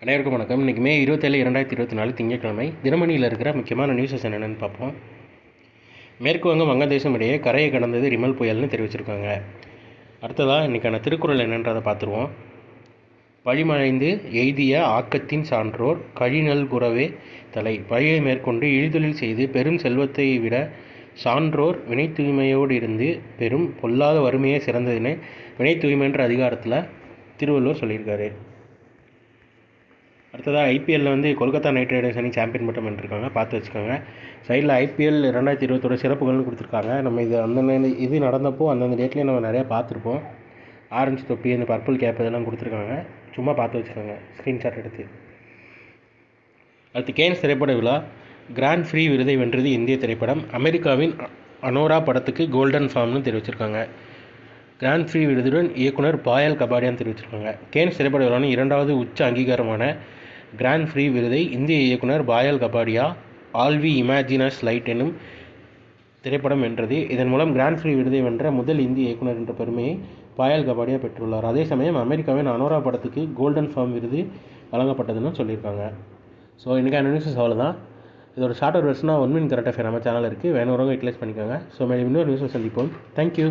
அனைவருக்கும் வணக்கம். இன்றைக்கி மே 27, 2024 திங்கட்கிழமை. தினமணியில் இருக்கிற முக்கியமான நியூஸஸ் என்னென்னு பார்ப்போம். மேற்கு வங்கம் வங்கதேசம் இடையே கரையை கடந்தது ரிமல் புயல்னு தெரிவிச்சிருக்காங்க. அடுத்ததாக இன்றைக்கான திருக்குறள் என்னன்றதை பார்த்துருவோம். பழிமழைந்து எய்திய ஆக்கத்தின் சான்றோர் கழிநல்குரவே தலை. பழியை மேற்கொண்டு இழிதொழில் செய்து பெரும் செல்வத்தை விட சான்றோர் வினை தூய்மையோடு இருந்து பெரும் பொல்லாத வறுமையே சிறந்ததுன்னு வினை தூய்மைன்ற அதிகாரத்தில் திருவள்ளுவர் சொல்லியிருக்காரு. அடுத்ததாக ஐபிஎல்லில் கொல்கத்தா நைட் ரைடர்ஸ் அணி சாம்பியன் பட்டம் வென்றிருக்காங்க, பார்த்து வச்சுக்கோங்க. சைடில் ஐபிஎல் 2020 சிறப்புகள்னு கொடுத்துருக்காங்க. நம்ம இது நடந்தப்போ அந்தந்த டேட்லேயே நம்ம நிறையா பார்த்துருப்போம். ஆரஞ்சு தொப்பி, இந்த பர்பிள் கேப் இதெல்லாம் கொடுத்துருக்காங்க. சும்மா பார்த்து வச்சுக்கோங்க, ஸ்க்ரீன்ஷாட் எடுத்து. அடுத்து கேன்ஸ் திரைப்பட விழா கிராண்ட் ஃப்ரீ விருதை வென்றது இந்திய திரைப்படம். அமெரிக்காவின் அனோரா படத்துக்கு கோல்டன் ஃபார்ம்னு தெரிவிச்சிருக்காங்க. கிராண்ட் ஃப்ரீ விருதுடன் இயக்குனர் பாயல் கபாடியான்னு தெரிவிச்சிருக்காங்க. கேன்ஸ் திரைப்பட விழாவின் 2வது உச்ச அங்கீகாரமான கிராண்ட் ஃப்ரீ விருதை இந்திய இயக்குனர் பாயல் Kapadia all we imagine as light என்னும் திரைப்படம் வென்றது. இதன் மூலம் கிராண்ட் ஃப்ரீ விருதை வென்ற முதல் இந்திய இயக்குனர் என்ற பெருமையை பாயல் கபாடியா பெற்றுள்ளார். அதே சமயம் அமெரிக்காவின் அனோரா படத்துக்கு கோல்டன் ஃபார்ம் விருது வழங்கப்பட்டதுன்னு சொல்லியிருக்காங்க. ஸோ இன்றைக்கான நியூஸஸ் அவ்வளோதான். இதோட ஷார்ட்டர் வெர்ஷனாக 1 மினிட் கரெக்ட் அஃபேர் நம்ம சேனல் இருக்குது, வேணுறவங்க யூட்டிலைஸ் பண்ணிக்கோங்க. ஸோ மேலே இன்னொரு நியூஸை சந்திப்போம். தேங்க்யூ.